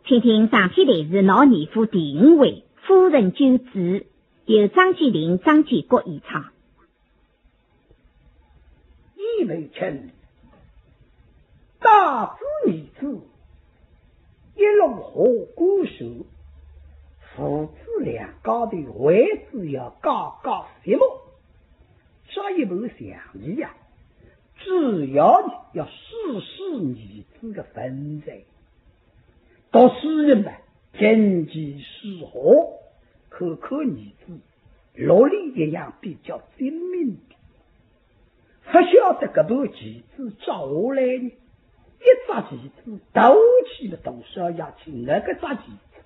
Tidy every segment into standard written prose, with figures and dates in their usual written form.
听听上天来自老年夫第五位夫人救子，由张继林、张继国演唱。一眉亲，大子女子，一龙河孤守，父子两家的位置要高高一目，这一门想义呀，只要你要试试女子的分际。到诗人们经济适合，可女子落力一样比较精明的，不晓得这部棋子找下来呢，一只棋子斗起了多少要去那个只棋子，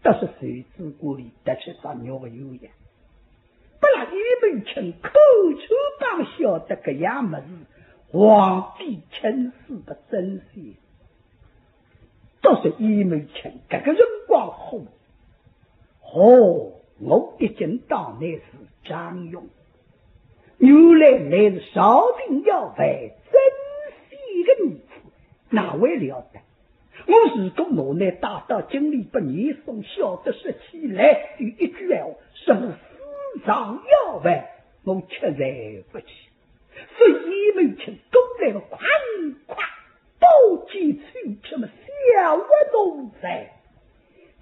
但是谁知故里得去找鸟有呀，不然一门亲口出帮晓得个样么子，皇帝亲事的真相。倒是一门亲这个人光红，我一见到那是张勇，原来是少定要为珍惜的女子，哪会了得？我如果我那大到经历不念诵晓得说起来有一句话，什么私藏要为，我确然不起。所以一门亲公来了快宝剑出什么小我奴才，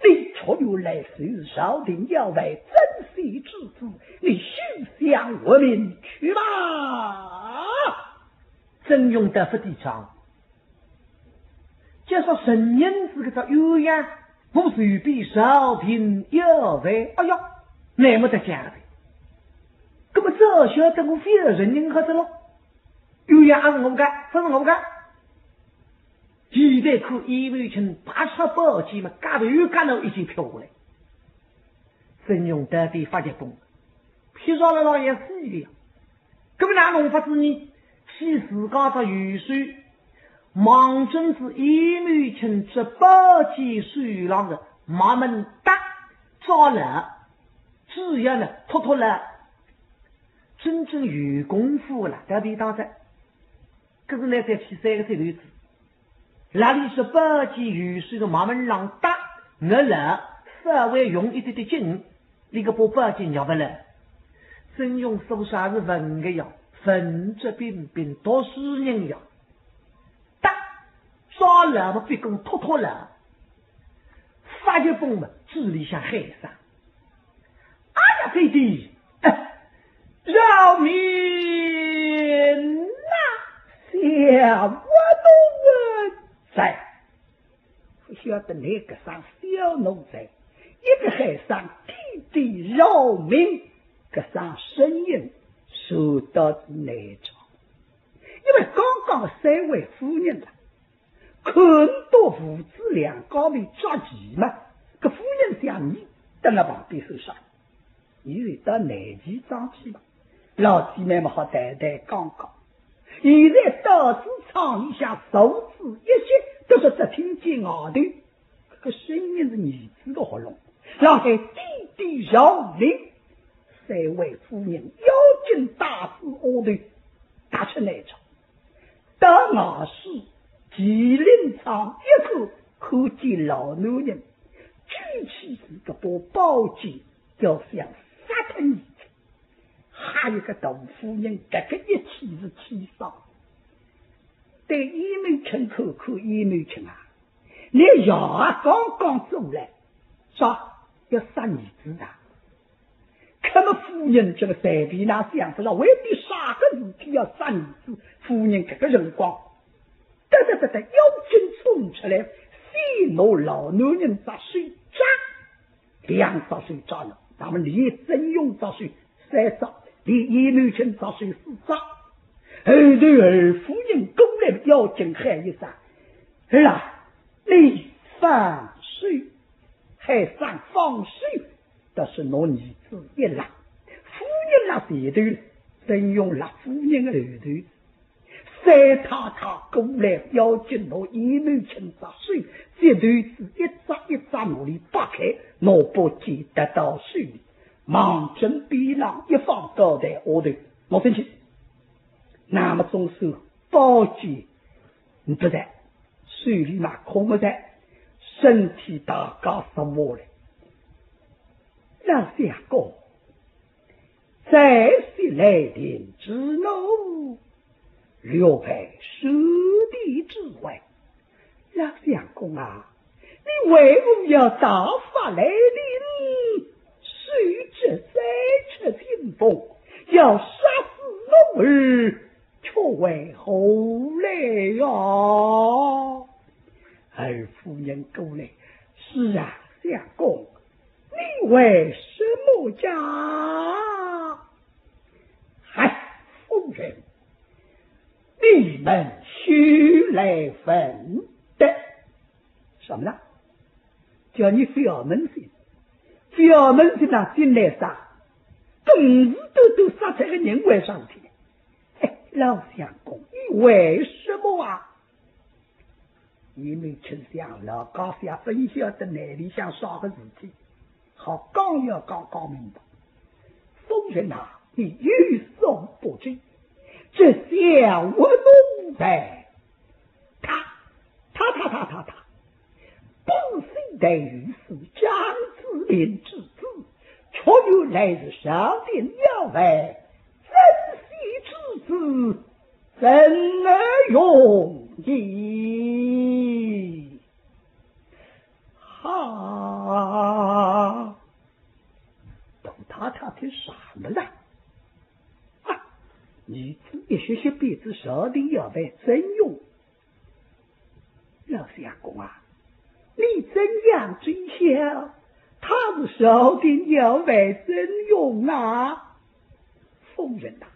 你错有来是少定要为珍惜之子，你休想我命去吧。曾用得不地长，介绍神人子个鸳鸯，不随便少平要为，哎呀，那么得讲的，那么这晓得我非要人人何子咯？鸳鸯还是我干，不是我干。现在可一位群八叉宝剑嘛，干头又干头已经飘过来。曾用得的发结崩，披上了老爷死的，根本哪弄法子呢？其自家的雨水，忙真是一位群这宝剑水浪的马门大着了，只要呢拖了，真正有功夫了，得比当在。可是呢，再去三个这女子。那里是宝剑雨水的马门浪大，我了稍微用一点的劲，那个把宝剑咬不了。真用手上是文个呀，分着彬彬多是人呀，大抓了嘛，别跟拖了，发就崩嘛，智力像海上。哎呀，弟弟，饶命小我都问在，不晓得那个上小奴才，一个海上弟弟饶命，个上声音受到是难场，因为刚刚三位夫人了，看到父子两高的抓急嘛，个夫人想你等在旁边受伤，你是到南极张起嘛，老姐妹们好谈谈刚刚。现在到处场里向手指一些，都是只听见外头这个声音是女子的喉咙，让他弟弟饶命。三位夫人妖精大字窝头打出来场，到外市吉林场一口看见老男人举起这个把宝剑要想杀他女子，还有个大夫人这个一起是气伤。对一门亲口一门亲啊，你药啊刚刚做来，说要杀女子的，可么夫人这个随便那想不了，未必啥个事体要杀女子，夫人这个人光，得妖精冲出来，先拿老男人砸水扎，两砸水扎了，咱们连真用砸水三砸，连一门亲砸水四砸。后头二夫人攻来妖精喊一声：“儿啊，你放水！”还上放水，倒是拿女子一拉，夫人拉前头，真用拉夫人的后头。三太太过来，妖精拿一门清砸水，这头子一扎一扎努力扒开，拿把剑得到水里，忙针边浪一放倒在下头，我生气。那么种手宝剑，你不在水里嘛空不在，身体大家什么嘞？老相公，在是来临之怒，略配实地之外。老相公啊，你为何要大发来临？谁知在这听风，要杀死龙儿，却为何来呀？二夫人过来，是啊，相公，你为什么呀？嗨，夫人，你们须来分的。什么呢？叫你表门信，表门信那进来杀，公子都杀这个人为上天。哎，老相公，你为什么啊？因为丞相老高下分晓得哪里想啥个事体，好刚要刚明白。夫人啊，你欲送不知，这小我奴才，他不幸得于是张子林之子，却又来自上殿要为珍惜之子，怎而容易？哈！董太太听什么了？啊！女子一些鼻子上的要被征用。老相公啊，你怎样追晓他是受的要被征用啊？夫人啊，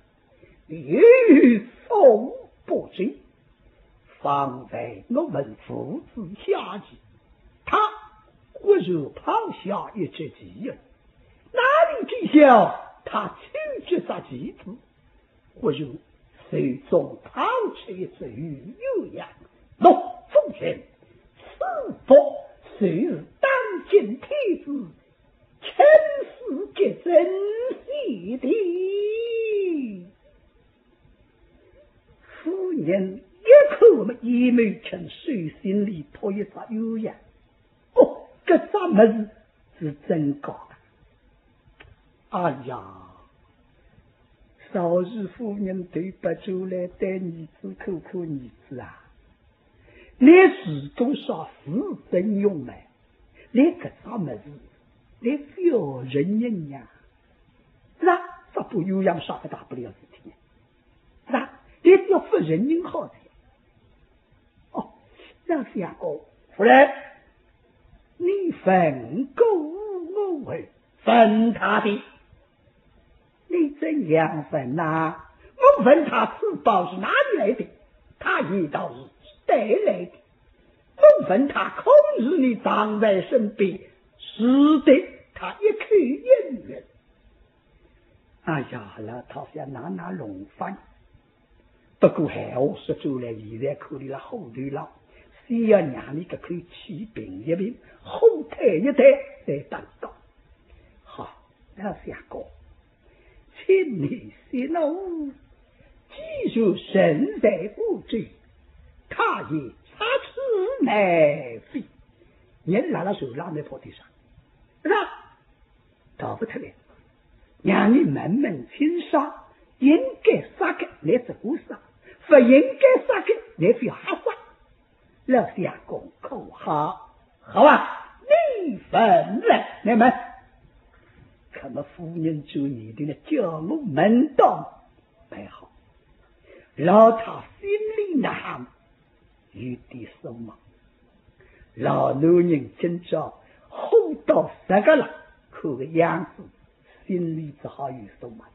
你欲送不知，方为我们父子下意，他或是抛下一只棋人，哪里知晓他亲决杀棋子，或是手中抛出一只鱼油呀？喏，夫人，此佛虽是当今天子，臣是给珍惜的。夫人一口也没从手心里脱一只油呀。哦，这啥么子是真高的？哎呀，少日夫人对不住来带儿子口口儿子啊，你是多少是真用呢？你这啥么子？你表人人呀？是啊，这不有样啥个大不了事情？是啊，你要服人人好的。哦，老相公，夫人，你分够我为分他的，你怎样分呐？我问他此宝是哪里来的，他一道是带来的。我问他空日你葬在身边，是的，他一口应允。哎呀，老头想拿弄翻，不过还好说出来，现在口里了后头了，先要让你个口起病一病，后抬一抬再当高。好，老相公，请你息怒，既就身在无罪，他也插翅难飞。人拉了手拉在坡地上，是吧？逃不出来，让你慢慢清杀，应该杀个来这个杀，不应该杀个来非哈杀。老相公口好，好啊，你分来你们。可么夫人就你的叫我门道摆好，老他心里呐喊有点手忙，老男人今朝吼到10个了，看个样子心里只好有手忙，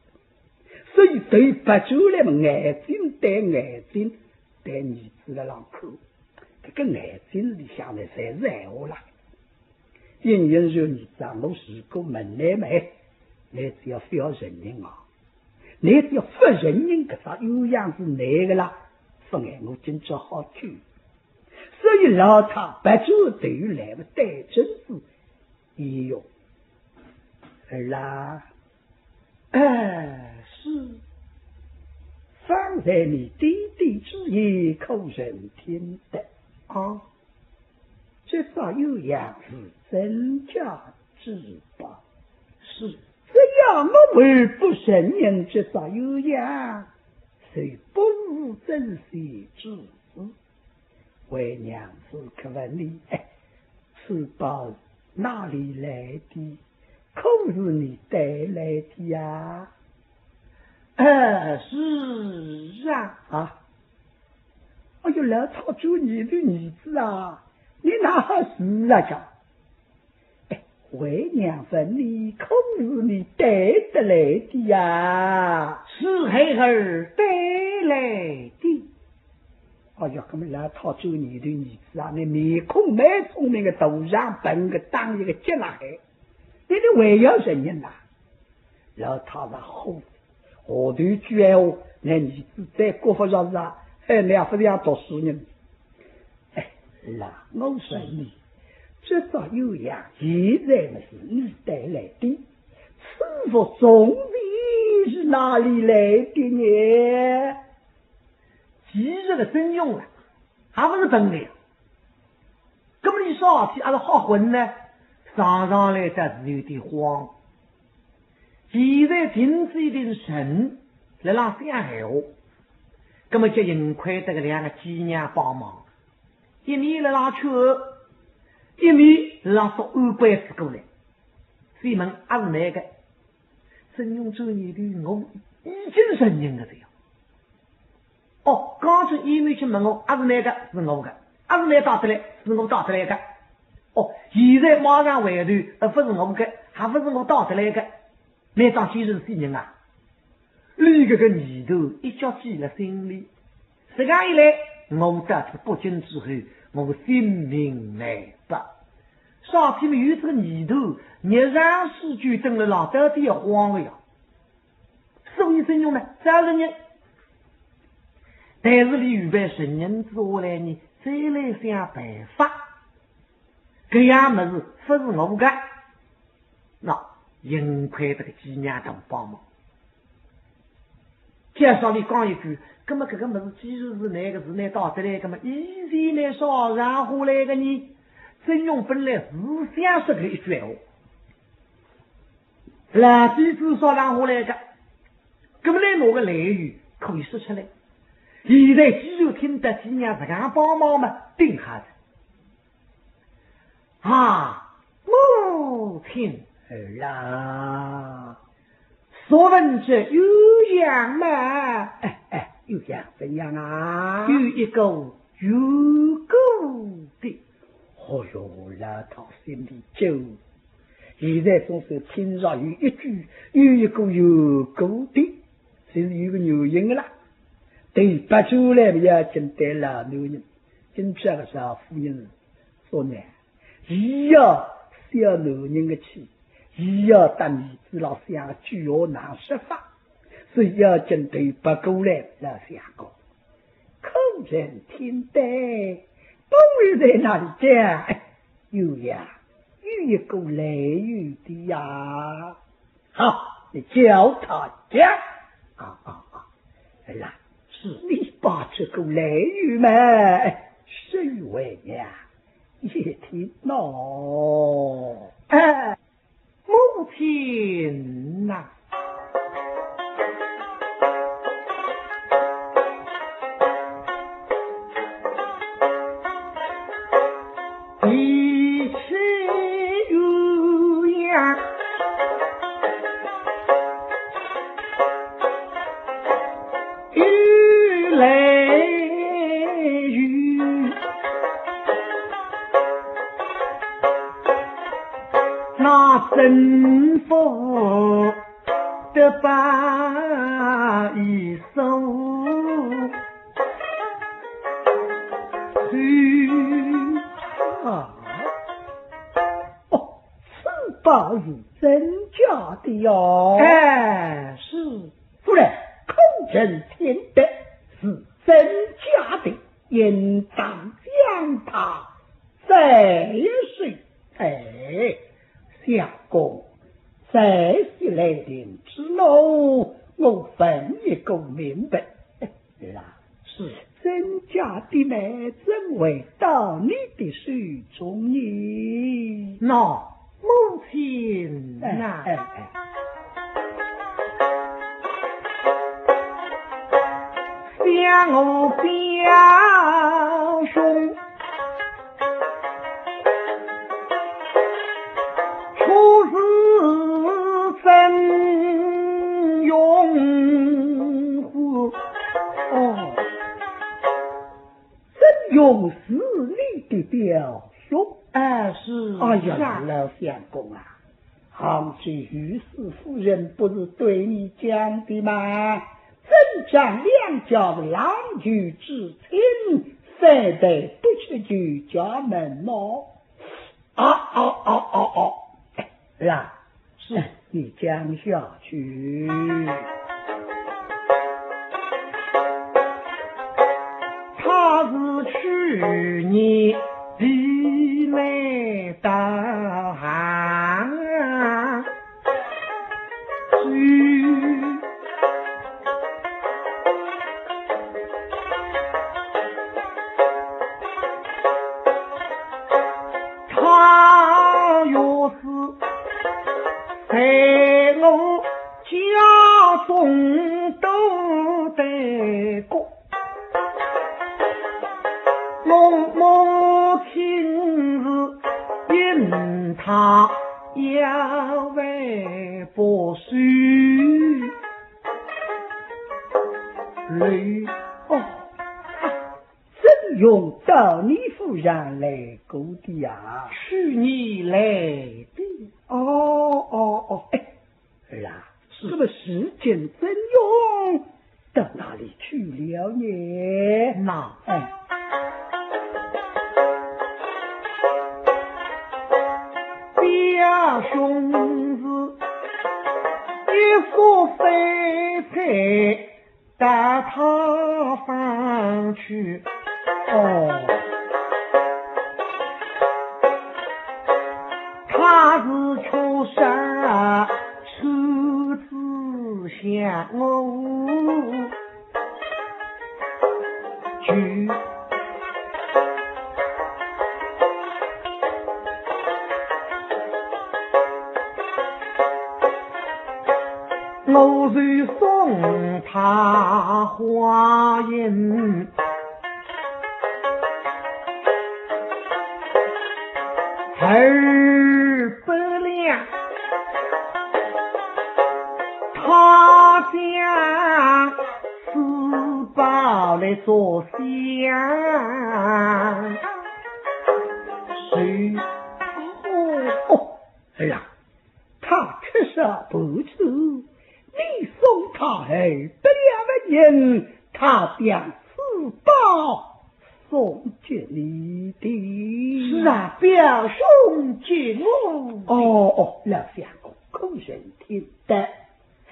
所以对不住了嘛，眼睛对眼睛对儿子的浪口，这个眼睛里想的才是闲话啦。因说你长我是个门来没，你只要非要承认啊，你只要不承认个啥有样子那个啦，不然我今朝好去。所以老他不就对于来个带真子也有儿啦，是方才你滴滴之言，口人听的啊，这少有样是真假之宝。是，这样我为不承认至少有样，虽不无真邪之事。为娘子可问你，此宝哪里来的？可是你带来的呀？是啊。哎呦，老操主你的儿子啊，你哪是啊家？为娘问你，可是你带得来的呀？是孩儿带来的。哎呀，我们老操主你的儿子啊，你面孔蛮聪明的，头上本个当一个结了海，你的还要承认呐？老太太好，后头句闲话，那儿子在国法上是啊，两不是要读书呢？我说你，至少有样，现在呢是你带来的，此幅重礼是哪里来的呢？今日的真用啊，还不是本领。那么你少天还是好混呢？上来这是有点慌。现在停止一点神来让想闲话，那么就幸亏这个两个鸡娘帮忙，一面来让去，一面让说安官司过来。西门还是那个真用这你的我已经承认了的呀。哦，刚才一面去问我，还是那个是我的，还是那打出来是我打出来的。哦，现在马上回头，不是我的，还不是我打出来的。那张今日是人啊，立个念头一觉记了心里。这样一来，我得知不久之后，我性命难保。上天有这个念头，你让世就登了老到底要慌了呀。所以真用呢，30年。但是你预备10年之后来呢，再来想办法。这样么子不是我的，那幸亏这个鸡娘同帮忙。介绍你讲一句，那么这个么子既然是哪个是哪到这来个么，以前来说然后来个呢？真用本来是想说的一句话，那第次说然后来个，那么来哪个来语可以说出来？现在只有听得鸡娘这样帮忙嘛，定下子啊，母亲儿啦，所问者有样嘛？有样怎样啊？有一个有够的。哦哟，老头心里揪，现在总是听上有一句有一个有够的，这是有个牛人的啦。对，不出来不要紧对老牛人，今这个少妇人说呢，伊要小男人的气，伊要当儿子老想举我难说法，所以要针对不过来老想过，空人听得不会在那里讲，有呀，有一个来语的呀，好，你叫他讲来。是你把这个来语嘛，谁为呀？也听喏，母亲呐，一起有样。征服的把一手此宝是真假的哟。是夫人，空人听得是真假的，应当将他再睡。相公，在是来临之路，我分一个明白。是身家的美怎会到你的手中呢？那母亲啊，想我表兄出自真勇士真勇是你的表兄？是。哎呀，老相公啊，杭州御史夫人不是对你讲的吗？真将两家的郎女之亲塞得不去居家门咯。啦，是你讲下去。他是去年地内到杭州，他若是在我家中都得过，母亲是因他要为不许泪真用到你夫人来过的呀？去你来的儿啊，这么时间真用到哪里去了呢？那表兄是一束飞彩到他方去他是出山初次向我去我就送他花银200两，他将私宝来做香，谁儿啊，他确实不错，你送他200两银，他将此宝送给你的。是啊，表兄见我老相公口人听得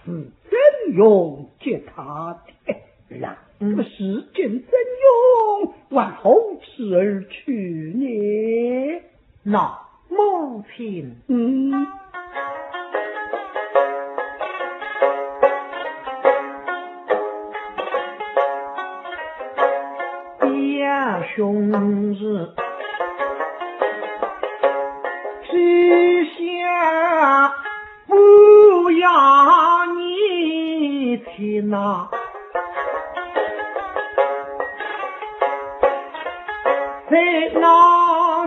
是真用接他的啦，这么时间真用往后此而去呢？那母亲表兄是只想不要你去哪，在那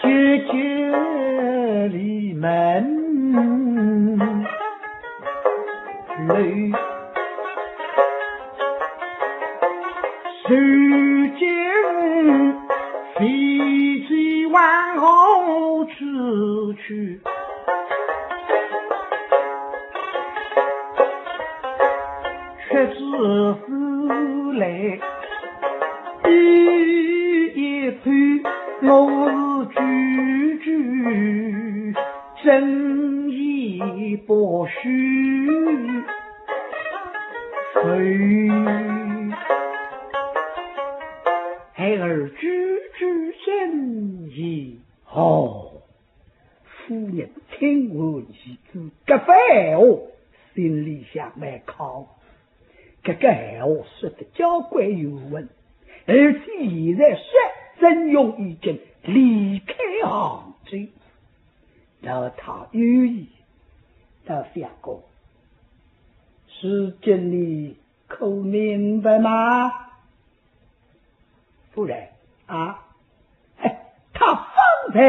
这舅里门里时间飞机往后出去，却只是来一推我是句句真意不虚，谁孩儿句句真意夫人听闻一字，这番心里想来考，这个闲话说的交关有闻，而且现在真勇已经离开杭州，让他有意到相公，是经你可明白吗？夫人啊，他方才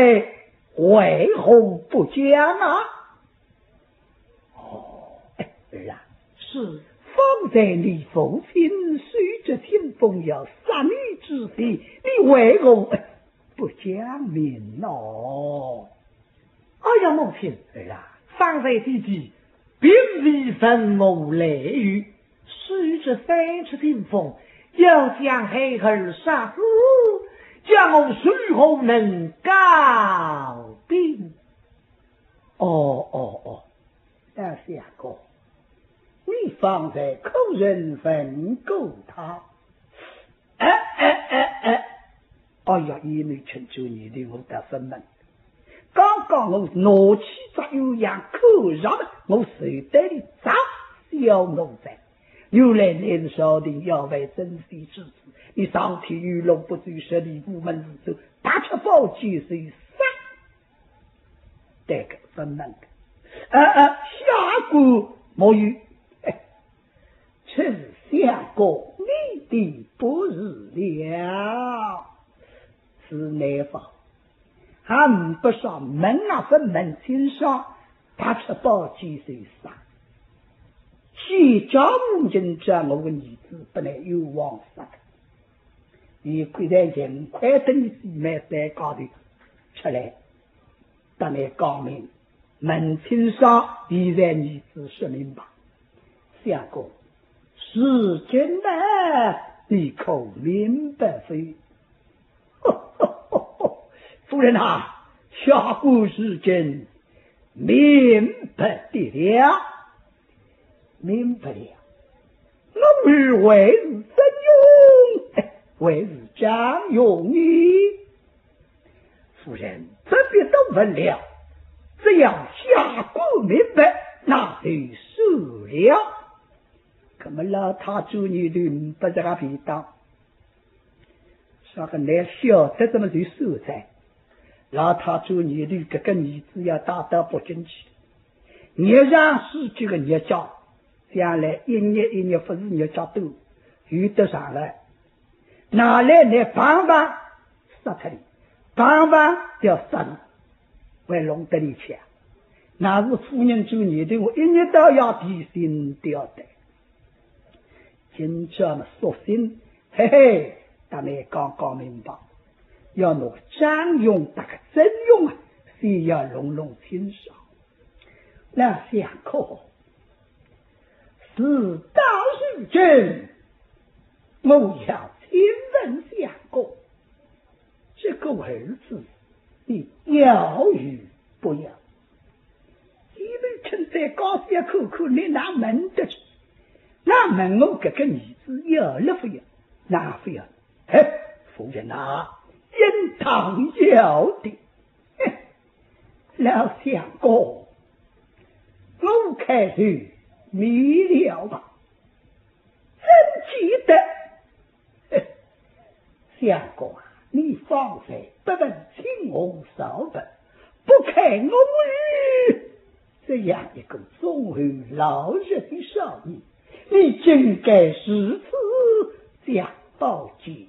为何不讲啊？儿啊，是方才你父亲随着天风要杀你之时，你为何不讲明哦？哎呀，母亲，儿啊，方才弟弟并未分我雷雨，随着三尺天风要将黑儿杀死，将我如何能告病？大相公，你方才口人问过他？哎呀，一没请求你的我的分门。刚刚我拿起这有样口上的，我手袋里砸小奴才。原来年少的要为珍惜之子，你上天与龙不追十里无门之走，大吃宝剑随杀。这个分门的。下官莫语，此相公你的不是了，是内方还不上门分门亲上，大吃宝剑随杀。其家母亲这我的儿子不能有枉杀的，你快在尽快等你姊妹在高头出来，等你讲明门亲上现在儿子说明白。相公，时间呢你可明白非？夫人啊，下官时间明白的了，明白了。我儿为是真勇，为是张勇你。夫人这边都问了，只要下官明白，那就是了。可么老太主你的不这个皮当，啥个来晓得怎么去收财？老太主你的这个儿子要打到不争气，你让自己的孽障，将来一年不是孽障多，遇得上来，拿来你帮帮杀他的，帮帮要杀你，为弄得你强，那是夫人主你的，我一年都要提心吊胆。今朝么索性，嘿嘿，咱们刚刚明白，要拿张勇打个真勇啊，先要隆隆清爽。那相公，事到如今，我要请问相公，这个儿子你要与不要？因为趁在高些口口，你拿门得去。那问我这个儿子要了不要？那不要？夫人啊，应当要的。老相公，我开头迷了吧？真记得。相公啊，你方才不问青红皂白，不开我语，这样一个忠厚老实的少年，你真该是此将宝剑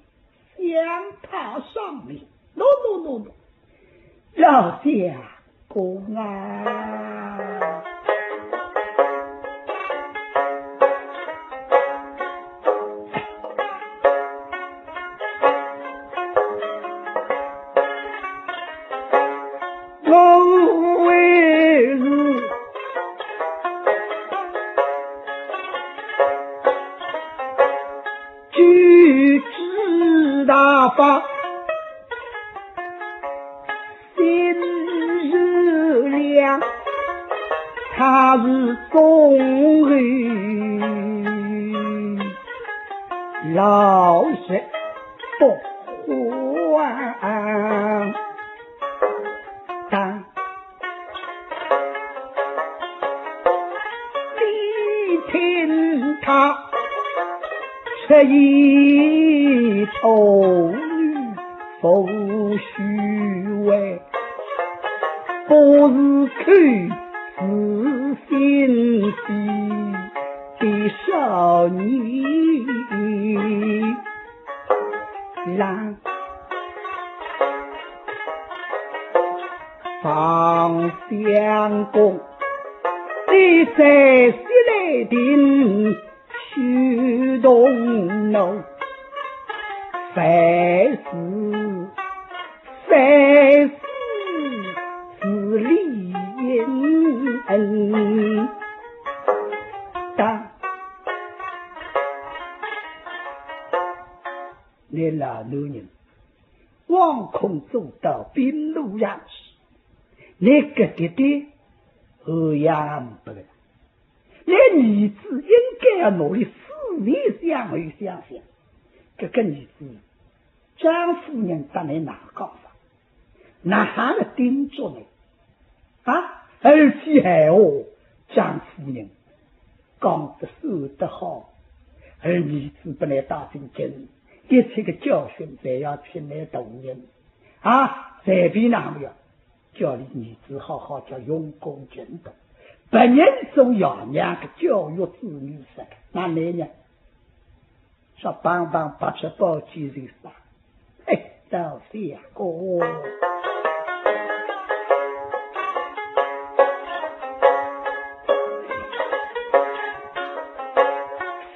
向他上面。no， 老相公啊！我为是举止大方，心日亮，他是忠厚老实不还。当你听他却以丑女不虚伪，不是看是心机的少女，让方相公你在西来定虚动怒，凡事是理应当。你老女人望空走到边路上时，你个爹爹何样不了？你儿子应该要努力思念相会想想，这个儿子张夫人在你哪讲上，哪还来盯着你啊？而且还张夫人讲得说得好，而儿子不来打进京，一切个教训才要听来动人啊！随便哪么样，叫你儿子好好叫用功勤读，本人总要两个教育子女时，那你呢？说帮把这包几人杀，嘿，到这个。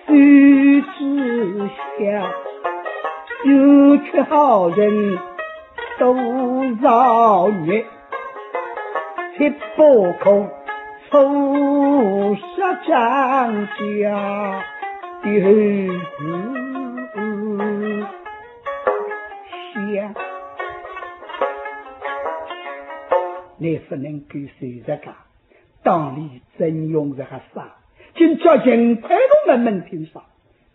须知晓，有缺好人都造孽，切不可仇杀张家的儿子想，你不能够随着他当里真用这个啥，今朝尽快都慢慢听上。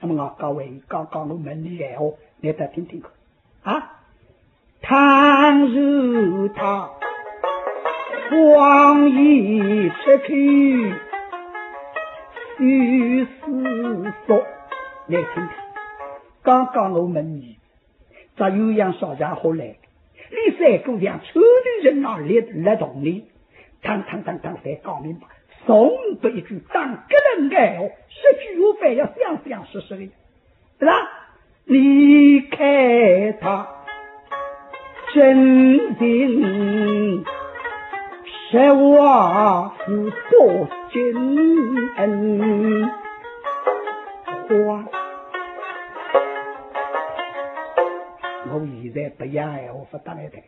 那么我各位刚刚我们的闲话，你再听听看啊。倘日他荒野出去，于是说，来听听。刚刚我们你在有样少家伙来，你三个像छो女人那来动你，堂才讲明白。送不一句当个人爱哦，10句话要详实的，对吧？离开他，真情实话是不尽恩花。我现在不要爱我不当来的，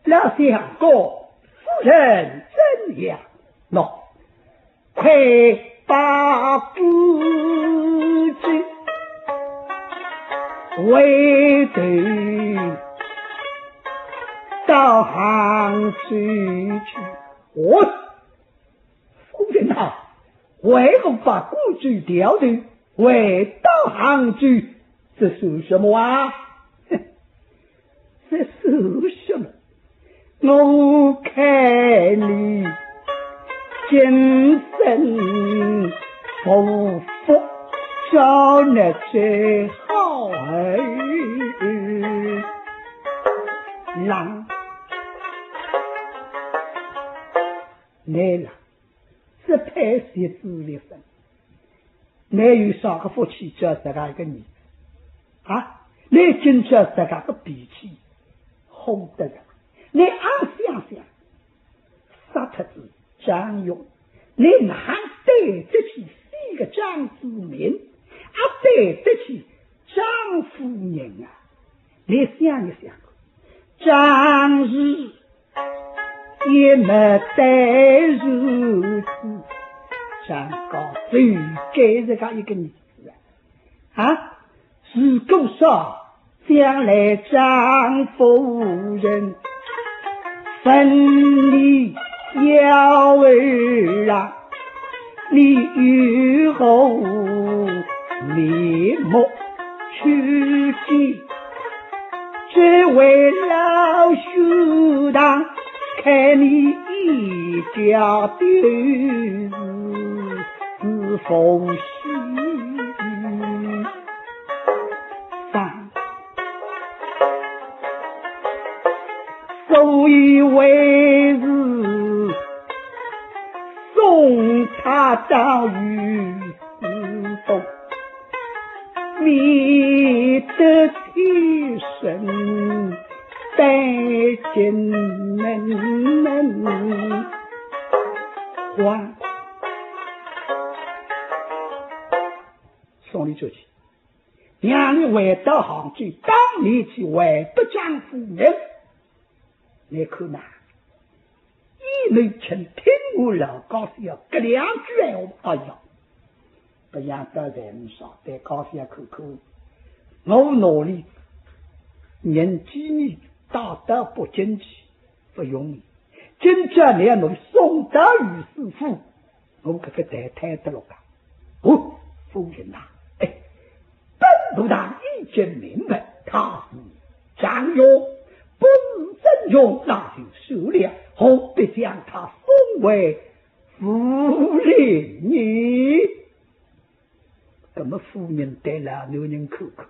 老相公夫人怎样？喏。快把不知为对到杭州去，我夫人啊，为何把故居调去为到杭州？这是什么啊？这是什么？我看你今生不福，找那最好儿郎来了，这配写字里分，你有啥个福气叫这个一个儿子啊？你今叫这个脾气哄得人，你暗想想，杀特子张勇，你哪对得起4个张子民，对得起张夫人啊？你想一想，张日也没得如此，张高最给这个一个儿子啊！如果说将来张夫人分离要儿啊，你以后面目去见，只为老兄当看你一家的是风喜所以为是送他到于死中，觅得替身在金门关。送你出去，让你回到杭州，当你去为不将夫人。你看呐，一没请听我老高是要隔两句闲话，哎呀，不像得在你少对高是要看看，我努力，年纪你大得不争气，不容易。今朝你要努力送到于师傅，我这个再谈得了噶。哦，夫人呐，哎，本部长已经明白，他是将用。不是真用，那就收了，何必将他封为夫人呢？那么夫人对老男人口口，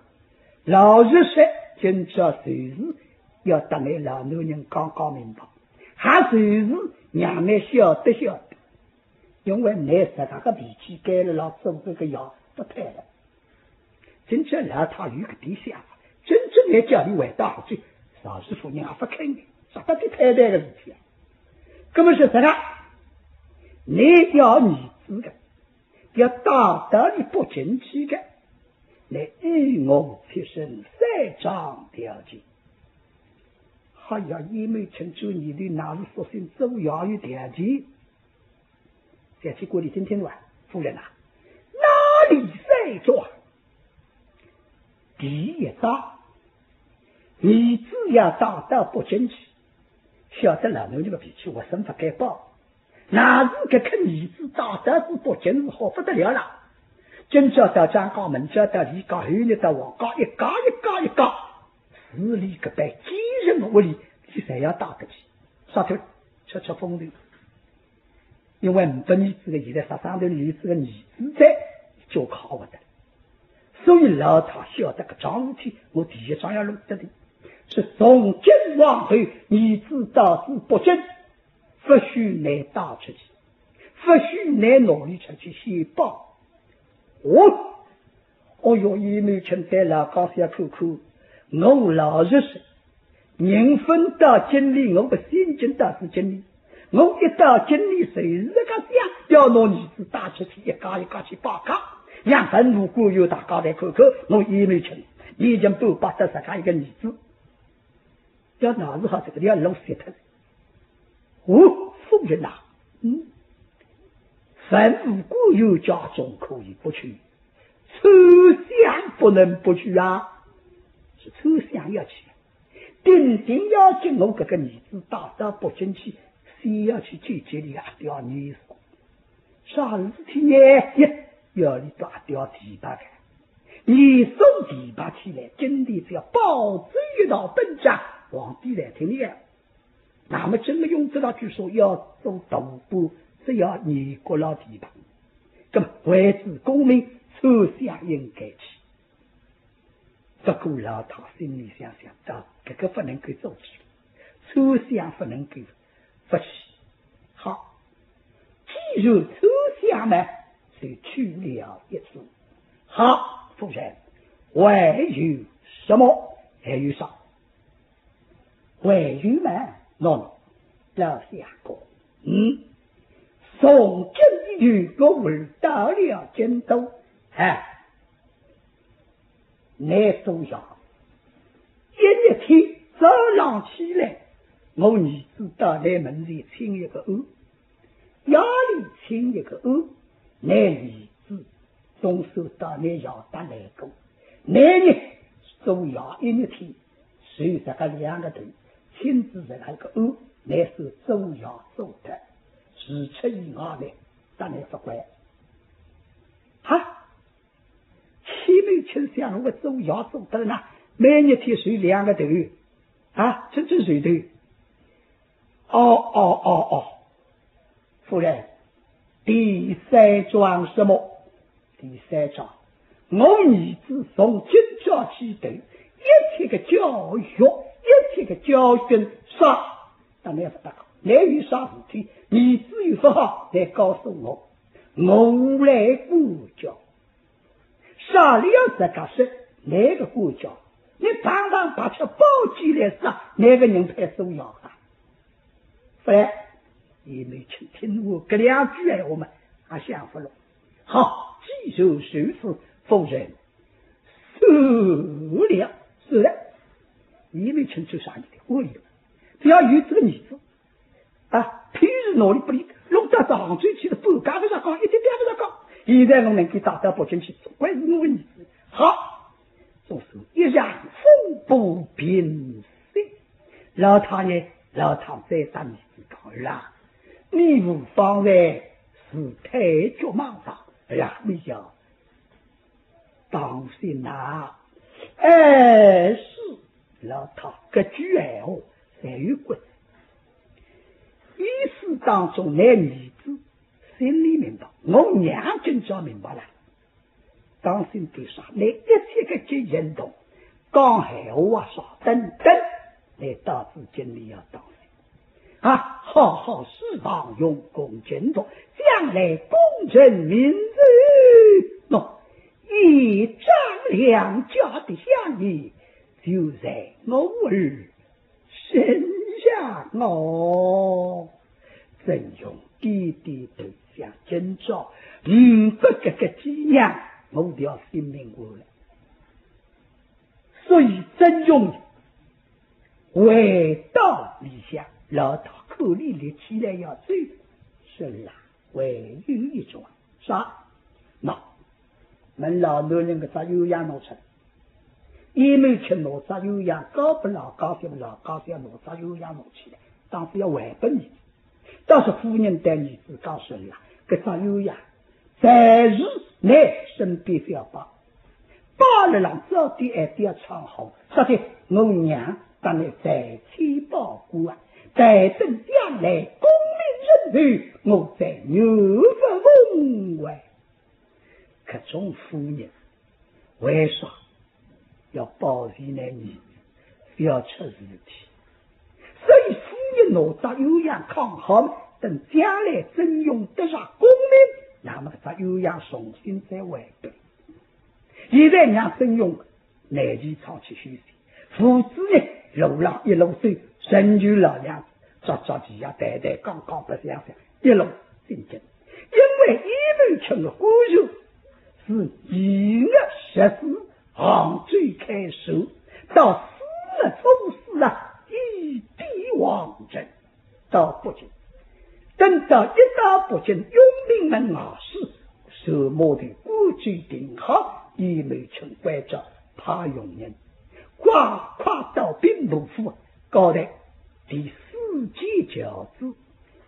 老实说，今朝随时要等你老男人刚刚明白，还随时让你晓得，因为你实在个脾气改了，老做这个药不退了。今朝老他有个点想法，真正来叫你回到杭州。老师傅，你还不肯的，啥个的太太的事体啊？那么是什么？你要儿子的，要大道理不争气的，来以我贴身三张条件。还要一没成就你的哪是说性周要有条件？再去过你听听吧，夫人啊，哪里三张？第一张。你只要大道不争气，晓得老牛这个脾气，我生不该报，哪是个看儿子大道是不争是好不得了了。今朝到张高门，叫到李高，后日到王高，一高，市里个百几人屋里，你才要打得起，啥头吃风头，因为不儿子的现在杀伤头儿子的儿子在就靠不得，所以老太晓得个桩事体，我第一桩要录得的。是从今往后，你知道是不争，不许你打出去，不许你努力出去先报。我用一枚钱在老高下看看，我老实说，人分到经理，我的心情倒是经理，我一到经理随时个想要拿儿子打出去，一家去报告，让人如果有大家来看看，我一枚钱已经不把得上一个儿子。要哪是好这个要弄死他？夫人呐，凡如果有家中可以不去，抽象不能不去啊！是抽象要去，定要进我这个儿子大道不争气，先要去解决你阿刁女士。啥事体呢？要你大刁提拔的，你送提拔起来，经理只要保证一道本家。皇帝来听的，那么真的用这道据说要做东部，只要你国老提拔，那么位置公民抽象应该去。不过老太心里想想，这个不能够做去，抽象不能够不去。好，既然抽象呢，就去了一次。好，夫人，还有什么？还有啥？为什么老想过？从今日我回到了京都，你手上一天早上起来，我儿子到你门里请一个安，夜里请一个安，你儿子总收到你要得来过，你呢手上一天收这个2个头。亲自在那个安，乃是周要做的，事出以外呢，当然不怪。七妹亲想我周要做的呢，每日天睡2个头，真睡头。夫人，第3桩什么？第3桩，我儿子从今朝起头，一切个教育。一切个教训啥？当然不大好。你有啥事体，你只有不好来告诉我，我来管教。啥里要自家说哪个管教？你堂堂把这宝鸡来杀，哪个人派收养啊？不然，你没听听我这两句话嘛，还想不了。好，既受受此夫人受了，受了。你没听出啥意思？我有，只要有这个女子啊，平时脑力不灵，弄到上嘴去的半家不上高，一点点不上高。现在我能够打到北京去，总归是我的女子。好，总是一让风波平息。老太爷，老唐再打女子讲啦，你无妨碍是太脚忙上，让你要当心呐。哎，是老唐这句闲话才有关。意思当中，那女子心里明白，我娘今朝明白了。当心对啥？你一切个接行动，讲闲话啊，啥等等，你到至今你要当心啊！好好释放，用功精读，将来功成名就。喏，一张两家的相意，就在我儿身上哦。真用弟弟对象今朝不这个纪念，我就要性命过了。所以真用回到理想，老道口里立起来要走，是啦，还有一种啥？那们老男人个咋有样弄出来？一没吃哪吒有样，高不老高些不老高些哪吒有样弄起来，当时要还本你。倒是夫人带女子告诉了，这咋有样？在日内身边不要把了郎早点还得要唱好，说的我娘当然在妻保护啊，待等将来功名人士，我在牛不奉还。这种夫人为啥要保全那女子，不要出事体？所以夫人哪吒有样抗好，等将来真用得上功名，那么他有样重新再回本。现在让真用内地长期休息，父子呢路上一路走，成就老娘子抓鸡呀带带刚刚不这样一路进进。因为一门村的呼求是1月14杭州开首，到4月初4啊一地王政到北京，等到一到北京，佣兵们啊是手摸的国际定好，一门村关着怕用人，夸夸到兵部府搞的第4届教子，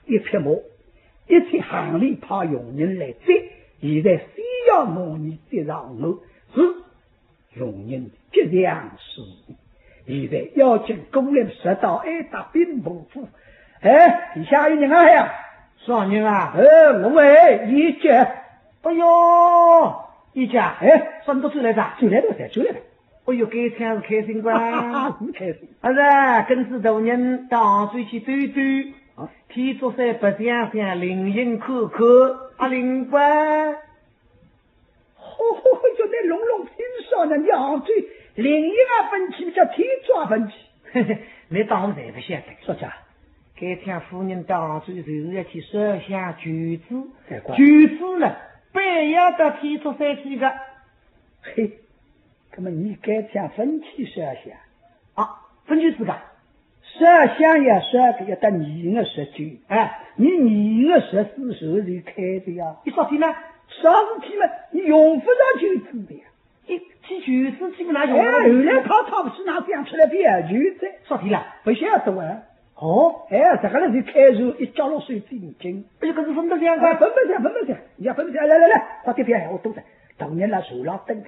一匹马一切行李怕用人来追，现在需要模拟接上路是用人这样事，现在要进攻略10到挨打兵部府。哎，底下有人啊呀，啥人啊？我哎，一家。哎呦，一家，哎，什么都出来着？出来了，出来了。哎呦，这天是开心吧？是开心。是，跟着大人到水去走走，天竺山北江上灵隐可可，灵官。就那龙龙听说呢，你杭州灵隐啊分歧叫天抓分歧。你当我才不晓得。说啥？这天夫人到杭州就是要去设下举子，举子呢，半夜到天竺山去的。嘿，那么你该天分歧设下啊？分歧是个？设想也设个要到2月19，哎，你2月14时候就开的呀？你说听呢？啥事体嘛？你用不着举子的呀？去举子基本上用。后来他不是拿这样出来变举子？说题了？不晓得啊。哦，这个人就开除一交了水眼睛。哎呦，可是分不相关，分不相，你要分不相，来，到这边我都在。当年那树老等，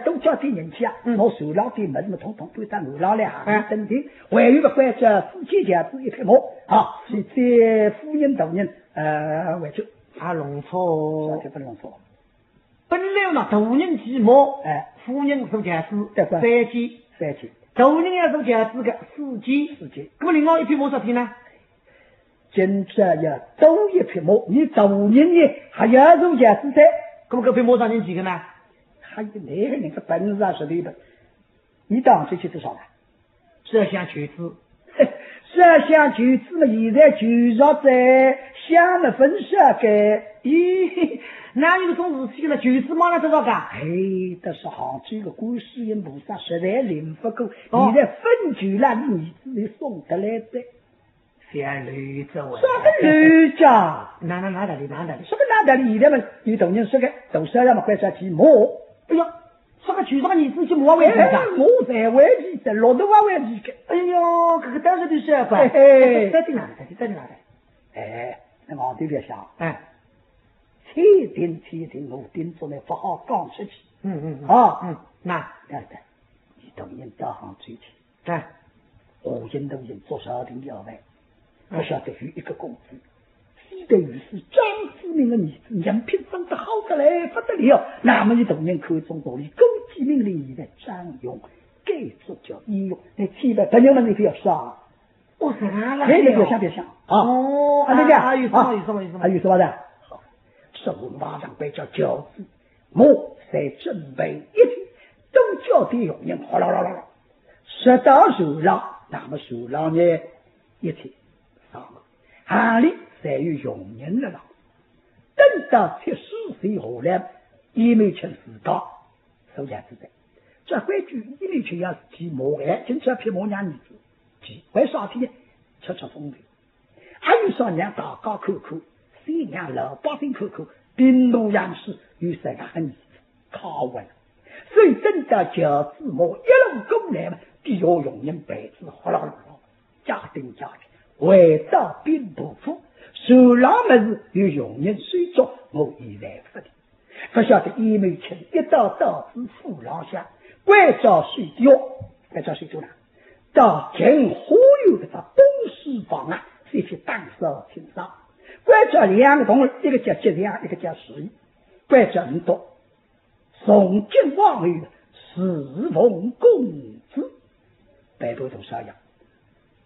都叫点人去啊！我树老的门统统都在路老了，等的。还有个关着4届家子一匹马，好，是在夫人大人回去。弄错，不弄错。本来嘛，大人骑马，夫人是家子，3期。大人要做饺子的司机，那么另外一匹马啥匹呢？今朝要多一匹马，你大人呢还要做饺子噻？那么这匹马上人几个呢？还有哪个人的本事啊？是对的。你当这去多少了是想求子，是想求子嘛？现在求着在想了分手给，咦，哪有种事情了？求子马上多少个？哎，这是杭州的观世音菩萨实在灵不够，现在分求了你儿子送得来的。小驴子喂，啥个驴家？哪里？什么哪里？现在嘛，有同人说个都是要么快上去摸。哎呀，这个举上你自己摸为几个？摸才为几个，60万为几个？哎呦，这个当时就是要管。在哪里？哎，那我对了想，哎，天定，我定做来不好讲出去。那对，你同人到杭州去。对，我人都人做啥定要外，不晓得有一个公子。西德于是张志明的儿子，人品长得好得来不得了。那么你同人口中道理，公鸡命令你的张勇，该做叫医用，那七百朋友们你不要杀。我啥了？别想啊！哦，那这样还有什么？还有什么的？好，手马上被叫饺子，我再准备一天，都叫的用人哗啦啦啦，说到手上，那么手上呢一天上了，哪里才有用人了啦？等到70岁后来，也没成自家收家之在。这规矩也没成要是骑马哎，今朝匹马娘儿子。为啥体呢？吃风头，还有啥让大家看看，谁让老百姓看看，兵农样式有谁个儿子考稳，所以等到饺子马一路过来嘛，就要用人辈子哗啦啦啦，家丁，回到兵部府，手上么子有用人水做，我已来不的，不晓得叶梅卿一到子府廊下，关照水丢了。到前忽悠的他东西房啊，谁去当手清扫？关照2个同儿，一个叫吉良，一个叫石义。关照很多，崇敬望语，侍奉公子，白头都啥样？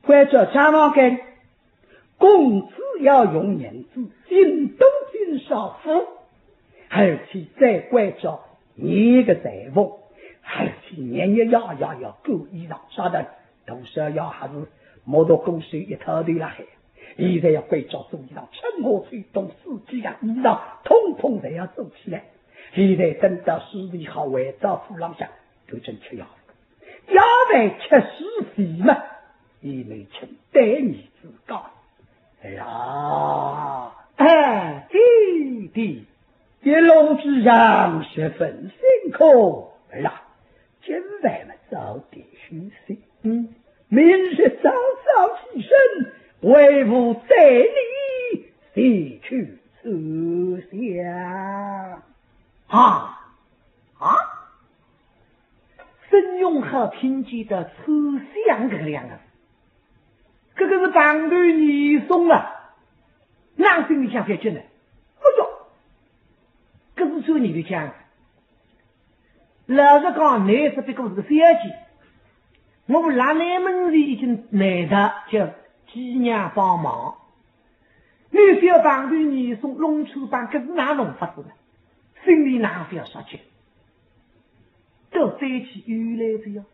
关照张王根，公子要用银子，进东进少府，而且再关照你个裁缝，而且年要够衣裳，啥的。都是要还是摩托公司一套的了，现在要关照做衣裳，趁火吹动司机的衣裳，统都要做起来。现在等到10里好回到府廊下，都真吃药，要为70岁嘛，也没请带你自告。哎呀，弟，一路之上十分辛苦啦，今晚嘛早点休息。明日早起身，为父带你西去吃香。孙永和听见的吃香这个2个字，这个是绑对你送了，哪心里想解决呢？这是说你的讲，老实讲，你是别个是个小姐。我们拉内门里已经来的叫鸡娘帮忙，你只要帮对你送龙出帮，可是哪弄法子呢？心里哪不要说去，都在一起原来的呀。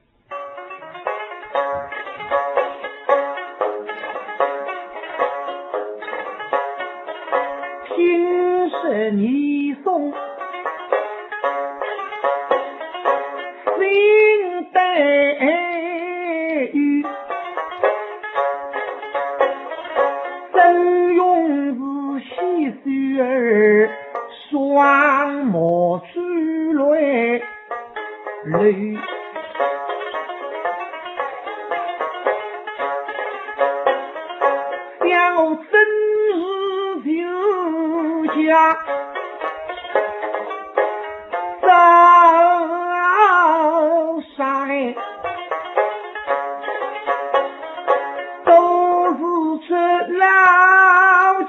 平时你送领带。双目珠泪，小真是就家早晒，都是出老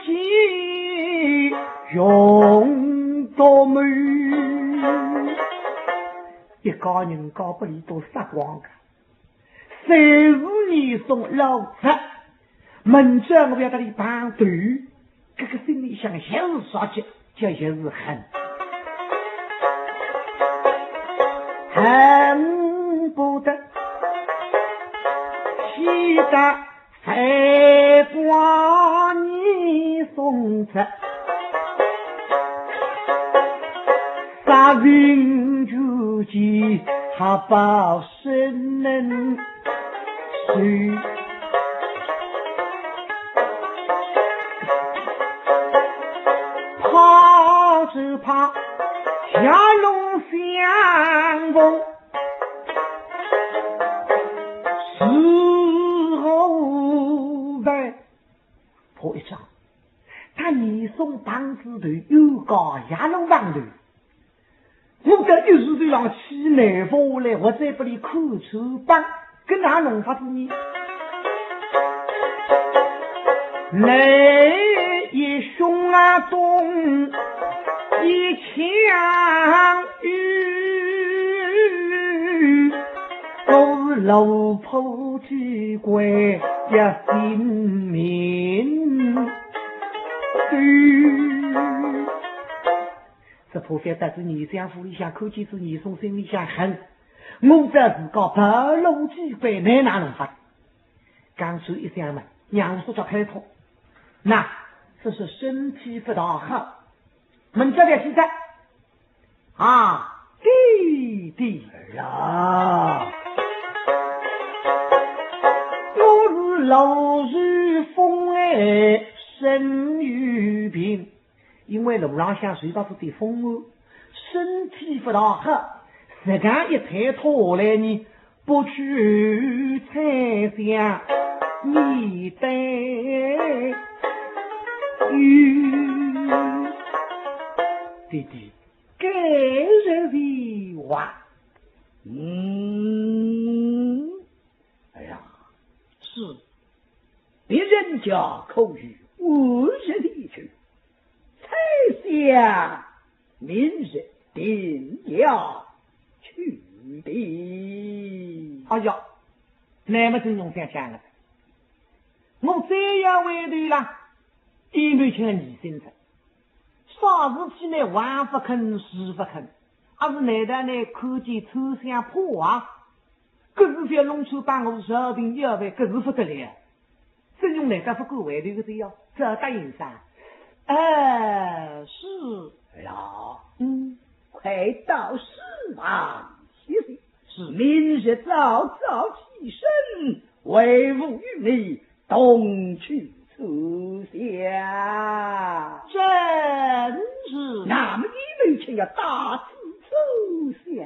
几用多美，一家人家不里都撒光的，谁是你送老子？门将我要到你帮对，这个心里想就是杀气，这就是恨，恨不得气得飞光你送出，杀人如己，还报身能谁？怕只怕下龙相逢，时候来破一仗。他你送当子头又搞下龙王头，我这一时就让气馁过来，我再不里口出帮，跟他弄法子呢？来一胸啊东，一枪雨，都是老婆机关呀性命。这破费得知你相府里向口气是你从心里向恨，我这是搞白龙机关难哪能法？刚说一声嘛，娘说叫开脱。那这是身体不大好，门这边记载啊，弟弟呀，我是老日风哎，身与病，因为路上向睡到这点风哦，身体不大好，时间一抬头来呢，不去猜想你得。弟弟，该人的话，哎呀，是别人家口语，我日的去，猜想明日定要去的。哎呀，那么真用想想了，我这样为对了。因为请了你先生，啥事体呢？玩不肯，死不肯，而是难道呢？看见抽象破啊，可是在弄出帮我小兵要为，可是不得了。真用难道不够为对的这样，这答应上。是，哎呀，快到市场歇息，是明日早早起身，为吾与你同去。出下，真是。那么你们却要大肆出下。